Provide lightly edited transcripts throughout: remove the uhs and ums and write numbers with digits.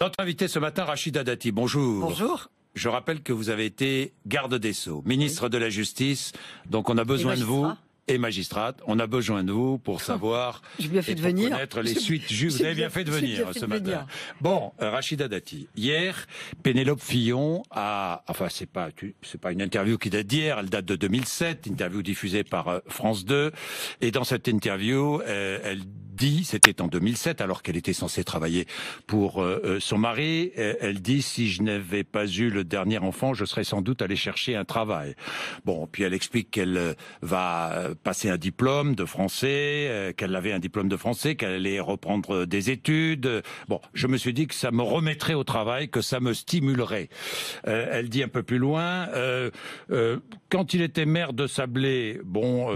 Notre invité ce matin, Rachida Dati. Bonjour. Bonjour. Je rappelle que vous avez été garde des Sceaux, ministre de la Justice, donc on a besoin de vous. Et magistrate, on a besoin de vous pour savoir J'ai bien fait de venir. Connaître les suites juives. Vous avez bien fait de venir ce matin. Bon, Rachida Dati. Hier, Pénélope Fillon a, enfin c'est pas une interview qui date d'hier, elle date de 2007, interview diffusée par France 2. Et dans cette interview, elle dit, c'était en 2007, alors qu'elle était censée travailler pour son mari, elle dit, si je n'avais pas eu le dernier enfant, je serais sans doute allée chercher un travail. Bon, puis elle explique qu'elle va passer un diplôme de français, qu'elle avait un diplôme de français, qu'elle allait reprendre des études. Bon, je me suis dit que ça me remettrait au travail, que ça me stimulerait. Elle dit un peu plus loin, quand il était maire de Sablé, bon,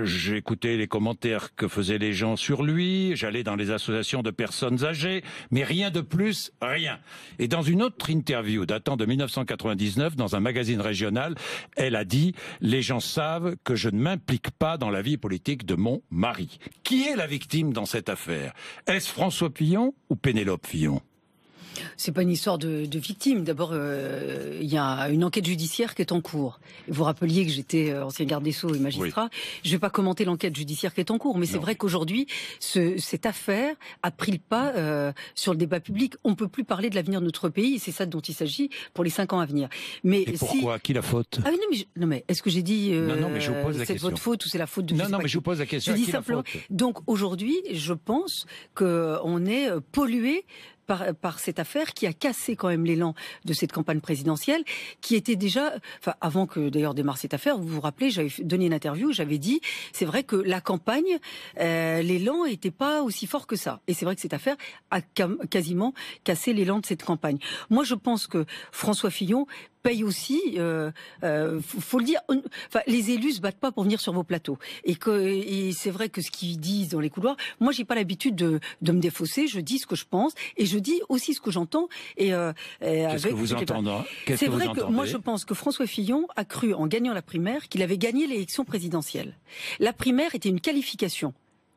j'écoutais les commentaires que faisaient les gens sur lui, j'allais dans les associations de personnes âgées, mais rien de plus, rien. Et dans une autre interview datant de 1999, dans un magazine régional, elle a dit « Les gens savent que je ne m'implique pas dans la vie politique de mon mari ». Qui est la victime dans cette affaire? Est-ce François Fillon ou Pénélope Fillon? C'est pas une histoire de victime. D'abord, il y a une enquête judiciaire qui est en cours. Vous rappeliez que j'étais ancien garde des Sceaux et magistrat. Oui. Je vais pas commenter l'enquête judiciaire qui est en cours, mais c'est vrai qu'aujourd'hui, cette affaire a pris le pas sur le débat public. On peut plus parler de l'avenir de notre pays, et c'est ça dont il s'agit pour les 5 ans à venir. Mais et pourquoi? Qui la faute? Ah oui, non mais est-ce que j'ai dit non, mais je vous pose la c'est question. Votre faute ou c'est la faute de Non, mais je vous pose la question. Je dis simplement. Donc aujourd'hui, je pense que on est pollué par cette affaire qui a cassé quand même l'élan de cette campagne présidentielle, qui était déjà, enfin avant que d'ailleurs démarre cette affaire, vous vous rappelez, j'avais donné une interview, j'avais dit, c'est vrai que la campagne, l'élan n'était pas aussi fort que ça. Et c'est vrai que cette affaire a quasiment cassé l'élan de cette campagne. Moi, je pense que François Fillon paye aussi, faut le dire, enfin, les élus se battent pas pour venir sur vos plateaux. Et c'est vrai que ce qu'ils disent dans les couloirs, moi j'ai pas l'habitude de me défausser, je dis ce que je pense, et je dis aussi ce que j'entends. Qu'est-ce que vous entendez? C'est vrai que moi je pense que François Fillon a cru en gagnant la primaire qu'il avait gagné l'élection présidentielle. La primaire était une qualification.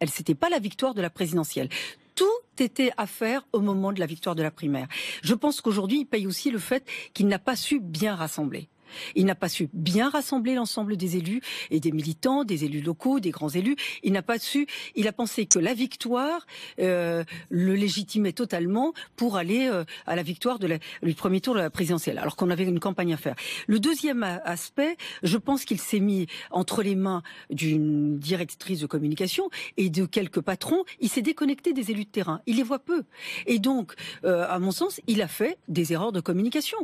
C'était pas la victoire de la présidentielle. Tout était à faire au moment de la victoire de la primaire. Je pense qu'aujourd'hui, il paye aussi le fait qu'il n'a pas su bien rassembler. Il n'a pas su bien rassembler l'ensemble des élus et des militants, des élus locaux, des grands élus. Il n'a pas su. Il a pensé que la victoire le légitimait totalement pour aller à la victoire du premier tour de la présidentielle, alors qu'on avait une campagne à faire. Le deuxième aspect, je pense qu'il s'est mis entre les mains d'une directrice de communication et de quelques patrons. Il s'est déconnecté des élus de terrain. Il les voit peu. Et donc, à mon sens, il a fait des erreurs de communication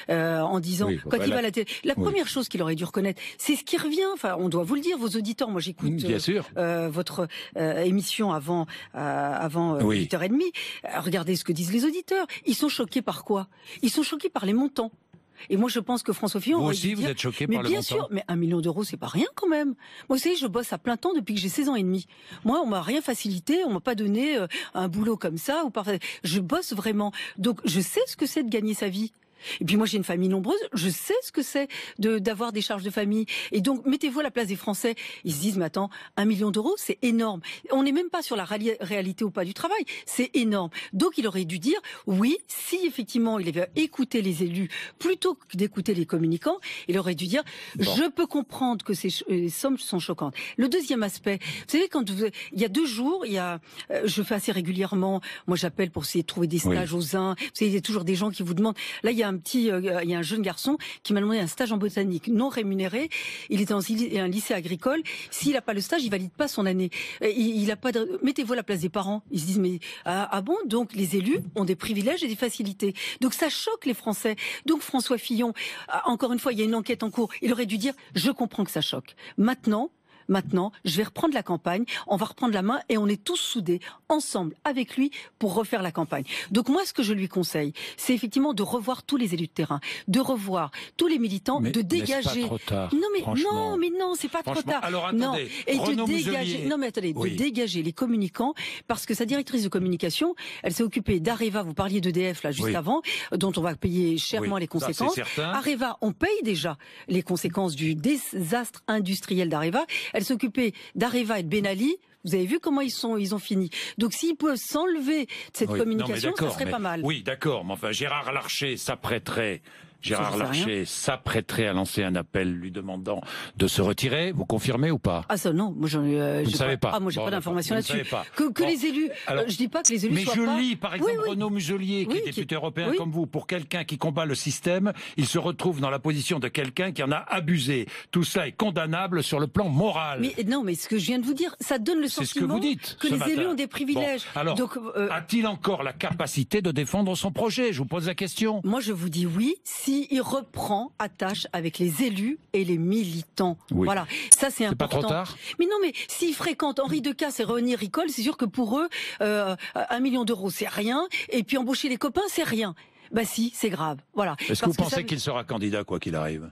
en disant quand il va à la la première chose qu'il aurait dû reconnaître, c'est ce qui revient. Enfin, on doit vous le dire, vos auditeurs. Moi, j'écoute votre émission avant 8h30. Regardez ce que disent les auditeurs. Ils sont choqués par quoi? Ils sont choqués par les montants. Et moi, je pense que François Fillon... Vous aussi, vous êtes choqué par le montant? Mais bien sûr, mais 1 million d'euros, c'est pas rien quand même. Moi, vous savez, je bosse à plein temps depuis que j'ai 16 ans et demi. Moi, on m'a rien facilité, on m'a pas donné un boulot comme ça. Je bosse vraiment. Donc, je sais ce que c'est de gagner sa vie. Et puis moi j'ai une famille nombreuse, je sais ce que c'est d'avoir des charges de famille. Et donc mettez-vous à la place des Français, ils se disent mais attends, 1 million d'euros c'est énorme. On n'est même pas sur la réalité ou pas du travail, c'est énorme. Donc il aurait dû dire oui, si effectivement il avait écouté les élus plutôt que d'écouter les communicants, il aurait dû dire je peux comprendre que ces sommes sont choquantes. Le deuxième aspect, vous savez il y a 2 jours, je fais assez régulièrement, moi j'appelle pour essayer de trouver des stages aux uns. Vous savez, il y a toujours des gens qui vous demandent. Là il y a un jeune garçon qui m'a demandé un stage en botanique non rémunéré. Il est dans un lycée agricole. S'il n'a pas le stage, il valide pas son année. Il a pas mettez-vous à la place des parents. Ils se disent mais bon, donc les élus ont des privilèges et des facilités. Donc ça choque les Français. Donc François Fillon, encore une fois, il y a une enquête en cours. Il aurait dû dire je comprends que ça choque. Maintenant, je vais reprendre la campagne, on va reprendre la main et on est tous soudés, ensemble, avec lui, pour refaire la campagne. Donc moi, ce que je lui conseille, c'est effectivement de revoir tous les élus de terrain, de revoir tous les militants, de dégager... Mais c'est pas trop tard, non, c'est pas trop tard. Alors attendez, non. Et de dégager, de dégager les communicants, parce que sa directrice de communication, elle s'est occupée d'Areva, vous parliez d'EDF là juste avant, dont on va payer chèrement les conséquences. Areva, on paye déjà les conséquences du désastre industriel d'Areva. Elle s'occupait d'Areva et de Ben Ali. Vous avez vu comment ils ont fini. Donc s'ils peuvent s'enlever de cette communication, ça serait pas mal. Oui, d'accord, mais enfin, Gérard Larcher s'apprêterait à lancer un appel lui demandant de se retirer. Vous confirmez ou pas? Ah ça non, moi j'en ai. Vous ne savez pas. Ah moi j'ai pas d'informations là-dessus. Que les élus. Alors, je dis pas que les élus mais soient je pas. lis par exemple Renaud Muselier, qui est député européen comme vous. Pour quelqu'un qui combat le système, il se retrouve dans la position de quelqu'un qui en a abusé. Tout ça est condamnable sur le plan moral. Mais non, mais ce que je viens de vous dire, ça donne le sentiment que les élus ont des privilèges. Bon, alors, donc, a-t-il encore la capacité de défendre son projet? Je vous pose la question. Moi, je vous dis oui, s'il reprend attache avec les élus et les militants. Oui. Voilà, ça c'est important. C'est pas trop tard? Mais non, mais s'ils fréquentent Henri Decasse et René Ricol, c'est sûr que pour eux, 1 million d'euros, c'est rien. Et puis embaucher les copains, c'est rien. Bah si, c'est grave. Voilà. Est-ce que vous pensez qu'il sera candidat quoi qu'il arrive?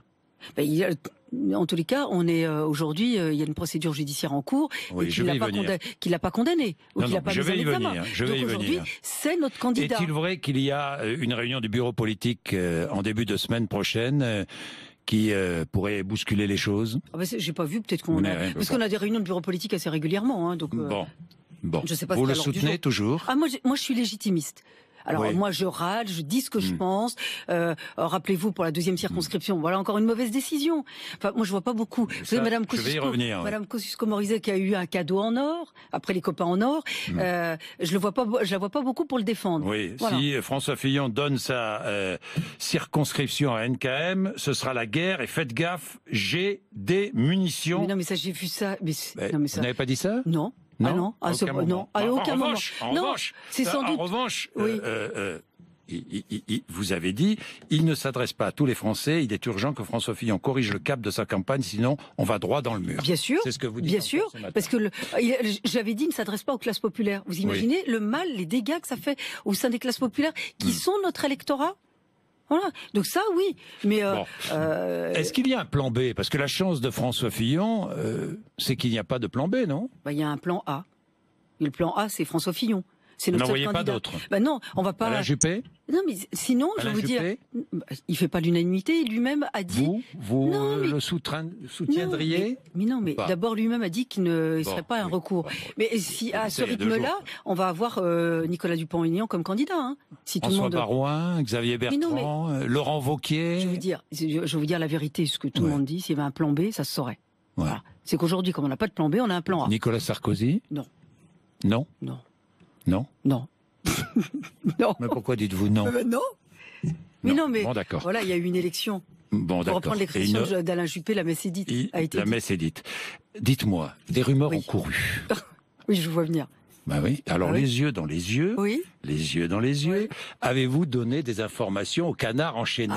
En tous les cas, on est aujourd'hui, il y a une procédure judiciaire en cours qu'il n'a pas condamné ou qu'il n'a pas mis en examen. Donc aujourd'hui, c'est notre candidat. Est-il vrai qu'il y a une réunion du bureau politique en début de semaine prochaine qui pourrait bousculer les choses? J'ai pas vu, peut-être qu'on a... Parce qu'on a des réunions de bureau politique assez régulièrement. Hein, donc, bon. Je sais pas vous le soutenez toujours? Moi, je suis légitimiste. Alors moi je râle, je dis ce que je pense. Rappelez-vous pour la 2e circonscription, voilà encore une mauvaise décision. Enfin moi je vois pas beaucoup. Vous savez Madame Kosciusko-Morizet qui a eu un cadeau en or après les copains en or. Je la vois pas beaucoup pour le défendre. Oui. Voilà. Si François Fillon donne sa circonscription à NKM, ce sera la guerre et faites gaffe, j'ai des munitions. Mais non mais ça j'ai vu ça. Non, mais ça... Vous n'avez pas dit ça? Non. Non, à aucun moment. En revanche, vous avez dit, il ne s'adresse pas à tous les Français. Il est urgent que François Fillon corrige le cap de sa campagne, sinon on va droit dans le mur. Bien sûr, c'est ce que vous dites. Bien sûr, parce que j'avais dit, il ne s'adresse pas aux classes populaires. Vous imaginez le mal, les dégâts que ça fait au sein des classes populaires, qui sont notre électorat? Voilà. Donc ça, oui. Mais est-ce qu'il y a un plan B? Parce que la chance de François Fillon, c'est qu'il n'y a pas de plan B, non? Il y a un plan A. Et le plan A, c'est François Fillon. C'est notre seul candidat. N'en voyez pas d'autres? Non, on va pas. Alain Juppé? Non, mais sinon, je vais vous dire, il fait pas l'unanimité. Lui-même a dit. Vous le soutiendriez? Mais d'abord lui-même a dit qu'il ne serait pas un recours. Mais si à ce rythme-là, on va avoir Nicolas Dupont-Aignan comme candidat. Hein, si tout le monde. François Baroin, Xavier Bertrand, Laurent Wauquiez. Je vais vous dire la vérité, ce que tout le monde dit. S'il y avait un plan B, ça se saurait. Ouais. Voilà. C'est qu'aujourd'hui, comme on n'a pas de plan B, on a un plan A. Nicolas Sarkozy? Non. Non. Non. Non. Non. Non. Mais pourquoi dites-vous non? Non. Mais non, mais d'accord. Voilà, il y a eu une élection. Bon, pour reprendre l'expression d'Alain Juppé, la messe est dite. La messe est dite. Dites-moi, des rumeurs ont couru. Oui, je vous vois venir. Ben oui. Alors les yeux dans les yeux, les yeux dans les yeux. Avez-vous donné des informations au canard enchaîné?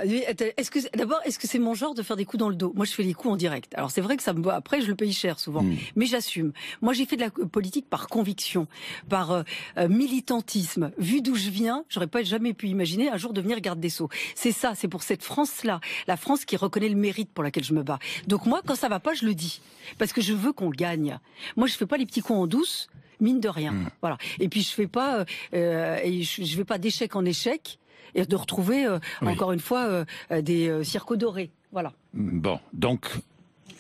Est-ce que c'est mon genre de faire des coups dans le dos? Moi, je fais les coups en direct. Alors c'est vrai que après, je le paye cher souvent, mais j'assume. Moi, j'ai fait de la politique par conviction, par militantisme. Vu d'où je viens, j'aurais pas jamais pu imaginer un jour devenir garde des Sceaux. C'est ça, c'est pour cette France-là, la France qui reconnaît le mérite pour laquelle je me bats. Donc moi, quand ça va pas, je le dis, parce que je veux qu'on gagne. Moi, je fais pas les petits coups en douce. Mine de rien, voilà. Et puis je fais pas, je vais pas d'échec en échec et de retrouver encore une fois des cirques dorés, voilà. Bon, donc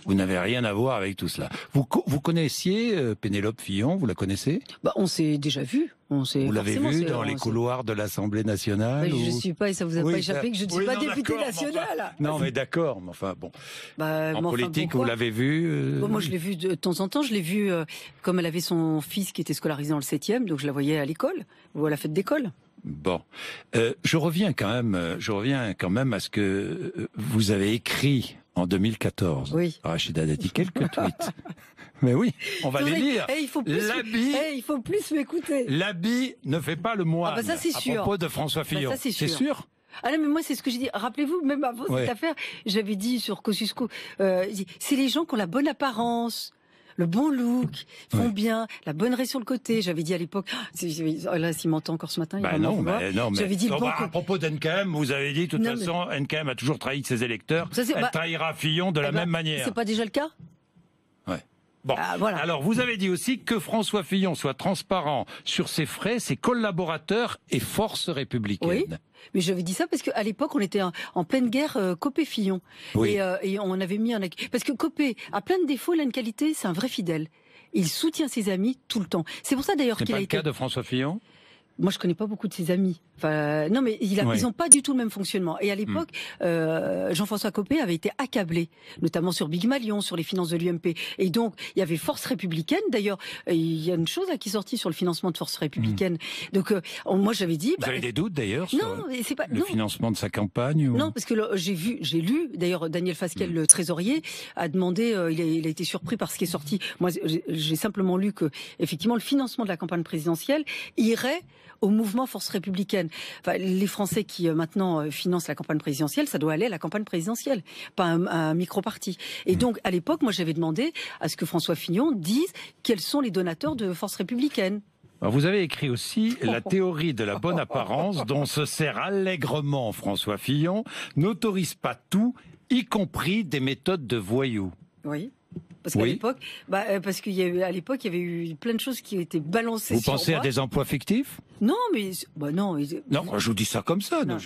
vous n'avez rien à voir avec tout cela. Vous connaissiez Pénélope Fillon, vous la connaissez? On s'est déjà vu. Vous l'avez vu dans les couloirs de l'Assemblée nationale? Je suis pas, et ça vous a pas échappé que je ne suis pas députée nationale. Non, mais d'accord, mais enfin bon. En politique, vous l'avez vu Moi, je l'ai vu de temps en temps. Je l'ai vu comme elle avait son fils qui était scolarisé dans le 7e, donc je la voyais à l'école ou à la fête d'école. Bon, je reviens quand même à ce que vous avez écrit en 2014. Oui. Rachida Dati, quelques tweets. Mais oui, on va les lire. Il faut plus m'écouter. L'habit ne fait pas le moine. Ça, c'est sûr. À propos de François Fillon. C'est sûr. Ah non, mais moi, c'est ce que j'ai dit. Rappelez-vous, même avant cette affaire, j'avais dit sur Kosciusko, c'est les gens qui ont la bonne apparence, le bon look, font bien, la bonne raie sur le côté. J'avais dit à l'époque, là, s'il m'entend encore ce matin, j'avais dit à propos d'NKM, vous avez dit, de toute façon, NKM a toujours trahi ses électeurs. Elle trahira Fillon de la même manière. C'est pas déjà le cas? Bon, alors vous avez dit aussi que François Fillon soit transparent sur ses frais, ses collaborateurs et forces républicaines. Oui, mais j'avais dit ça parce qu'à l'époque, on était en pleine guerre Copé-Fillon. Oui. Et on avait mis parce que Copé a plein de défauts, il a une qualité, c'est un vrai fidèle. il soutient ses amis tout le temps. C'est pour ça d'ailleurs qu'il a été... C'est pas le cas de François Fillon ? Moi, je connais pas beaucoup de ses amis. Enfin, non, mais ils ont pas du tout le même fonctionnement. Et à l'époque, Jean-François Copé avait été accablé, notamment sur Big Malion, sur les finances de l'UMP. Et donc, il y avait Force républicaine. D'ailleurs, il y a une chose là qui est sortie sur le financement de Force républicaine. Donc, moi, j'avais dit. Vous avez des doutes d'ailleurs sur le financement de sa campagne Non, parce que j'ai lu. D'ailleurs, Daniel Fasquelle, le trésorier, a demandé. Il a été surpris par ce qui est sorti. Moi, j'ai simplement lu que, effectivement, le financement de la campagne présidentielle irait au mouvement Force républicaine. Enfin, les Français qui maintenant financent la campagne présidentielle, ça doit aller à la campagne présidentielle, pas un micro-parti. Et donc, à l'époque, moi, j'avais demandé à ce que François Fillon dise quels sont les donateurs de Force républicaine. Alors vous avez écrit aussi la théorie de la bonne apparence dont se sert allègrement François Fillon n'autorise pas tout, y compris des méthodes de voyous. Oui. Parce qu'à l'époque, parce qu'il y a eu, à l'époque, il y avait eu plein de choses qui ont été balancées. Vous pensez à des emplois fictifs ? Non, mais non. Non, je vous dis ça comme ça. Non,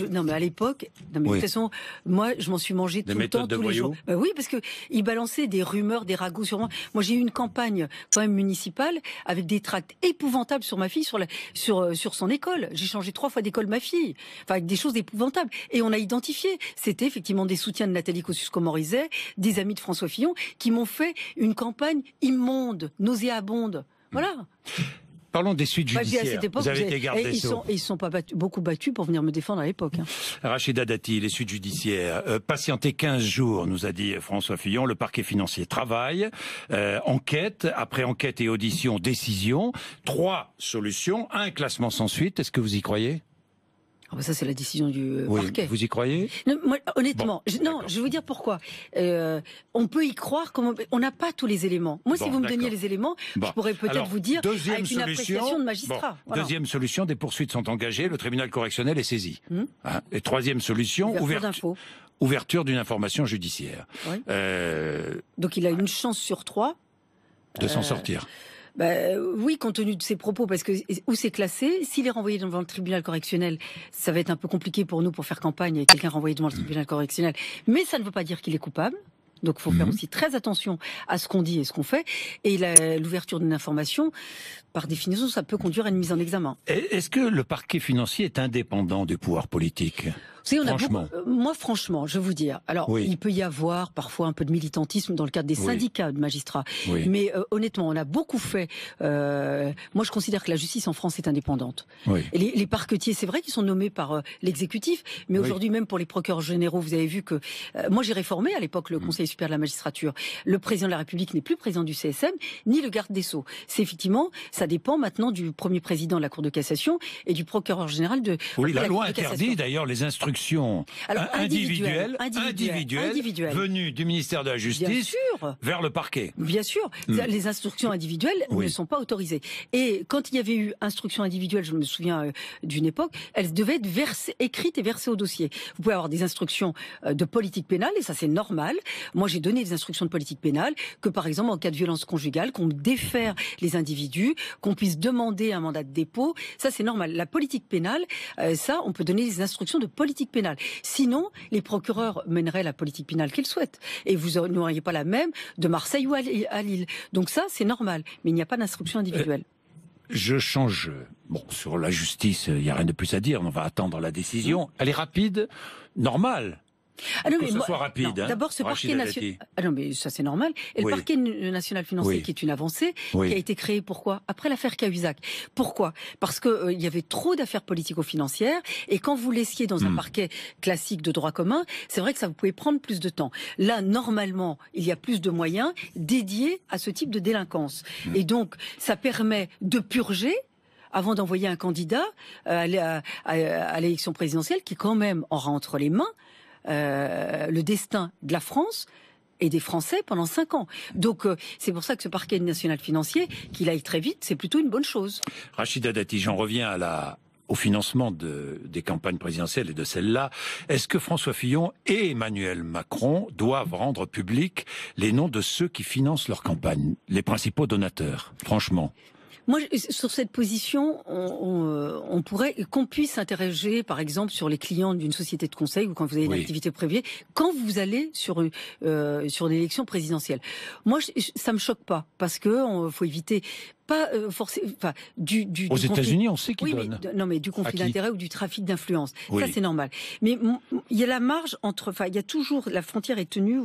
non mais à l'époque, de toute façon, moi, je m'en suis mangé tout le temps, tous les jours. Oui, parce que il balançait des rumeurs, des ragots sur moi. Moi, j'ai eu une campagne quand même municipale avec des tracts épouvantables sur ma fille, sur son école. J'ai changé 3 fois d'école ma fille, enfin avec des choses épouvantables. Et on a identifié, c'était effectivement des soutiens de Nathalie Kosciusko-Morizet, des amis de François Fillon, qui m'ont fait une campagne immonde, nauséabonde. Voilà. Parlons des suites judiciaires. Vous avez été garde des Sceaux. Ils ne sont pas beaucoup battus pour venir me défendre à l'époque. Rachida Dati, les suites judiciaires. Patientez 15 jours, nous a dit François Fillon. Le parquet financier travaille. Enquête, après enquête et audition, décision. 3 solutions, un classement sans suite. Est-ce que vous y croyez ? Ça, c'est la décision du parquet. Vous y croyez ? Non, moi, honnêtement, je vais vous dire pourquoi. On peut y croire, on n'a pas tous les éléments. Moi, si vous me donniez les éléments, je pourrais peut-être vous dire avec une appréciation de magistrat. Voilà. Deuxième solution, des poursuites sont engagées, le tribunal correctionnel est saisi. Et troisième solution, ouverture d'une information judiciaire. Oui. Donc il a une chance sur 3 de s'en sortir. Oui, compte tenu de ses propos, parce que où c'est classé, s'il est renvoyé devant le tribunal correctionnel, ça va être un peu compliqué pour nous pour faire campagne avec quelqu'un renvoyé devant le tribunal correctionnel. Mais ça ne veut pas dire qu'il est coupable. Donc il faut faire aussi très attention à ce qu'on dit et ce qu'on fait. Et l'ouverture d'une information, par définition, ça peut conduire à une mise en examen. Est-ce que le parquet financier est indépendant du pouvoir politique ? Vous savez, moi, franchement, je vais vous dire. Alors, il peut y avoir parfois un peu de militantisme dans le cadre des syndicats de magistrats. Oui. Mais honnêtement, on a beaucoup fait. Moi, je considère que la justice en France est indépendante. Oui. Et les parquetiers, c'est vrai qu'ils sont nommés par l'exécutif, mais aujourd'hui, même pour les procureurs généraux, vous avez vu que moi, j'ai réformé à l'époque le Conseil supérieur de la magistrature. Le président de la République n'est plus président du CSM, ni le garde des Sceaux. C'est effectivement, ça dépend maintenant du premier président de la Cour de cassation et du procureur général de. Oui, la loi interdit d'ailleurs les instructions individuelles venues du ministère de la Justice vers le parquet. Bien sûr, les instructions individuelles ne sont pas autorisées. Et quand il y avait eu instructions individuelles, je me souviens d'une époque, elles devaient être écrites et versées au dossier. Vous pouvez avoir des instructions de politique pénale, et ça c'est normal. Moi j'ai donné des instructions de politique pénale, que par exemple en cas de violence conjugale, qu'on défère les individus, qu'on puisse demander un mandat de dépôt, ça c'est normal. La politique pénale, ça on peut donner des instructions de politique pénale. Sinon, les procureurs mèneraient la politique pénale qu'ils souhaitent. Et vous n'auriez pas la même de Marseille ou à Lille. Donc ça, c'est normal. Mais il n'y a pas d'instruction individuelle. Je change. Bon, sur la justice, il n'y a rien de plus à dire. On va attendre la décision. Elle est rapide, normale. Ah non, que ce soit rapide. D'abord, ce parquet national. Ah non, mais ça c'est normal. Et le parquet national financier, qui est une avancée, qui a été créé pourquoi ? Après l'affaire Cahuzac. Pourquoi ? Parce que il y avait trop d'affaires politico-financières, et quand vous laissiez dans un parquet classique de droit commun, c'est vrai que ça vous pouvait prendre plus de temps. Là, normalement, il y a plus de moyens dédiés à ce type de délinquance, et donc ça permet de purger avant d'envoyer un candidat à l'élection présidentielle qui quand même aura entre les mains le destin de la France et des Français pendant 5 ans. Donc c'est pour ça que ce parquet national financier, qu'il aille très vite, c'est plutôt une bonne chose. Rachida Dati, j'en reviens au financement des campagnes présidentielles et de celle-là. Est-ce que François Fillon et Emmanuel Macron doivent rendre publics les noms de ceux qui financent leur campagne, les principaux donateurs, franchement ? Moi, sur cette position, on pourrait qu'on puisse s'interroger, par exemple, sur les clients d'une société de conseil ou quand vous avez une activité privée, quand vous allez sur une élection présidentielle. Moi, ça me choque pas parce que faut éviter. Pas forcément. Enfin, aux États-Unis, on sait qu'ils donnent. Non, mais du conflit d'intérêts ou du trafic d'influence. Ça, c'est normal. Mais il y a la marge entre. Enfin, il y a toujours la frontière est tenue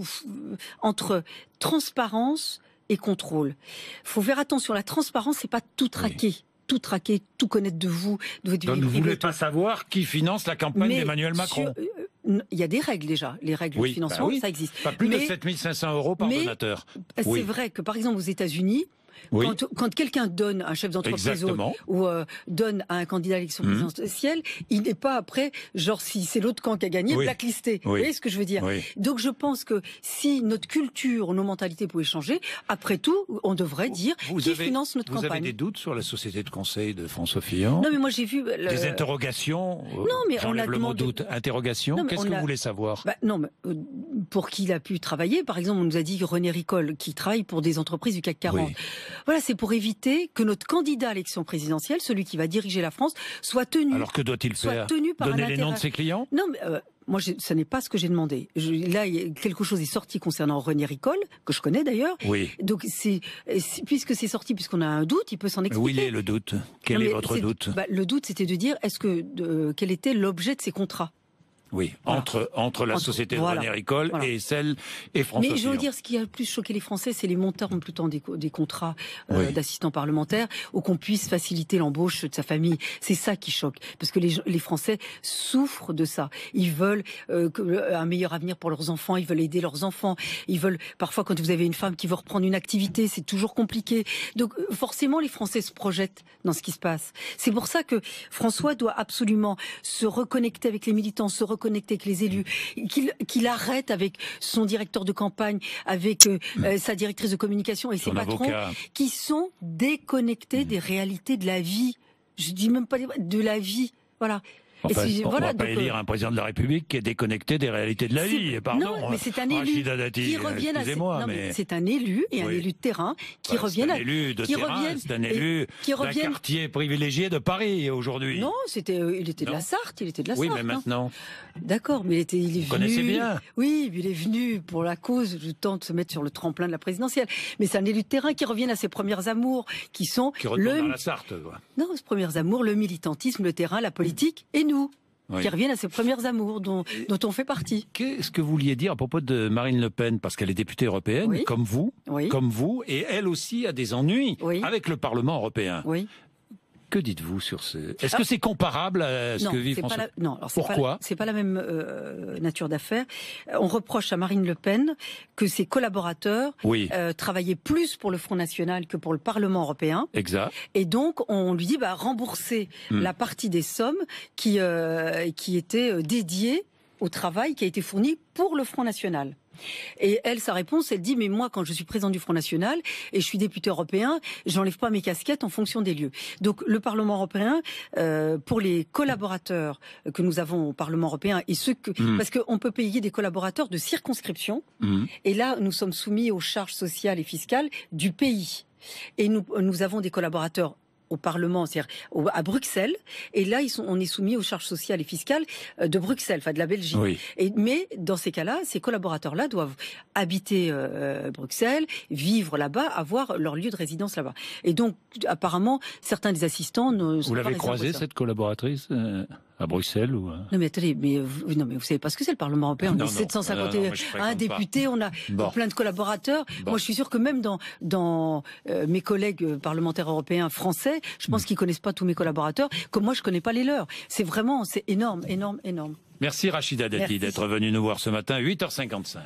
entre transparence et contrôle. Faut faire attention. La transparence, c'est pas tout traquer. Tout traquer, tout connaître de vous, de votre vie privée. Donc vous ne voulez pas savoir qui finance la campagne d'Emmanuel Macron. Il y a des règles déjà, les règles de financement, ça existe. Pas plus de 7 500 € par donateur. C'est vrai que par exemple aux États-Unis, quand quelqu'un donne à un chef d'entreprise ou donne à un candidat à l'élection présidentielle, il n'est pas après, genre si c'est l'autre camp qui a gagné, blacklisté. Vous voyez ce que je veux dire? Donc je pense que si notre culture, nos mentalités pouvaient changer, après tout, on devrait dire qui finance notre campagne. Vous avez des doutes sur la société de conseil de François Fillon? Non, mais moi j'ai vu... Des interrogations? Non, mais j'enlève le mot doute. Interrogation? Qu'est-ce que vous voulez savoir? Non, mais pour qui il a pu travailler, par exemple, on nous a dit René Ricol, qui travaille pour des entreprises du CAC 40. Voilà, c'est pour éviter que notre candidat à l'élection présidentielle, celui qui va diriger la France, soit tenu. Alors que doit-il faire? Donner les noms de ses clients? Non, mais moi, ce n'est pas ce que j'ai demandé. Là, quelque chose est sorti concernant René Ricol, que je connais d'ailleurs. Donc, puisque c'est sorti, puisqu'on a un doute, il peut s'en expliquer. Où il est le doute? Quel est votre doute? Le doute, c'était de dire, quel était l'objet de ces contrats? Entre la société de René Ricol et celle et François Fillon. Mais je veux dire, ce qui a le plus choqué les Français, c'est les montants plutôt des contrats d'assistants parlementaires, ou qu'on puisse faciliter l'embauche de sa famille. C'est ça qui choque, parce que les Français souffrent de ça. Ils veulent un meilleur avenir pour leurs enfants, ils veulent aider leurs enfants, ils veulent parfois quand vous avez une femme qui veut reprendre une activité, c'est toujours compliqué. Donc forcément, les Français se projettent dans ce qui se passe. C'est pour ça que François doit absolument se reconnecter avec les militants, se reconnecter avec les élus, qu'il arrête avec son directeur de campagne, avec sa directrice de communication et ses patrons qui sont déconnectés des réalités de la vie. Je dis même pas de la vie. Voilà. Enfin, on ne va pas élire un président de la République qui est déconnecté des réalités de la vie. Pardon, non, mais c'est un élu qui revient c'est un élu et un élu de terrain qui reviennent à... C'est un élu d'un quartier privilégié de Paris aujourd'hui. Non, il était de la Sarthe, Oui, mais maintenant... D'accord, mais il est venu... Vous connaissez bien. Oui, il est venu pour la cause, du temps de se mettre sur le tremplin de la présidentielle. Mais c'est un élu de terrain qui revient à ses premières amours, qui sont... Qui retourne à la Sarthe, quoi. Non, ses premières amours, le militantisme, le terrain, la politique, et nous. Qui reviennent à ses premières amours, dont on fait partie. Qu'est-ce que vous vouliez dire à propos de Marine Le Pen? Parce qu'elle est députée européenne, comme vous, et elle aussi a des ennuis avec le Parlement européen. Que dites-vous sur ce... Est-ce que c'est comparable à ce que vit François? Non, alors pourquoi? C'est pas la même nature d'affaires. On reproche à Marine Le Pen que ses collaborateurs travaillaient plus pour le Front National que pour le Parlement européen. Exact. Et donc on lui dit rembourser la partie des sommes qui était dédiée au travail qui a été fourni pour le Front National. Et elle, sa réponse, elle dit, mais moi, quand je suis président du Front National et je suis député européen, j'enlève pas mes casquettes en fonction des lieux. Donc, le Parlement européen, pour les collaborateurs que nous avons au Parlement européen et ceux que, parce qu'on peut payer des collaborateurs de circonscription, et là, nous sommes soumis aux charges sociales et fiscales du pays. Et nous avons des collaborateurs au Parlement, c'est-à-dire à Bruxelles, et là on est soumis aux charges sociales et fiscales de Bruxelles, enfin de la Belgique. Mais dans ces cas-là, ces collaborateurs-là doivent habiter Bruxelles, vivre là-bas, avoir leur lieu de résidence là-bas. Et donc, apparemment, certains des assistants ne sont pas... Vous l'avez croisée, cette collaboratrice à Bruxelles ou Non mais attendez, vous savez pas ce que c'est le Parlement européen. On est 751 députés, on a plein de collaborateurs. Moi, je suis sûr que même dans mes collègues parlementaires européens français, je pense qu'ils connaissent pas tous mes collaborateurs, comme moi je connais pas les leurs. C'est énorme, énorme, énorme. Merci Rachida Dati d'être venue nous voir ce matin, 8h55.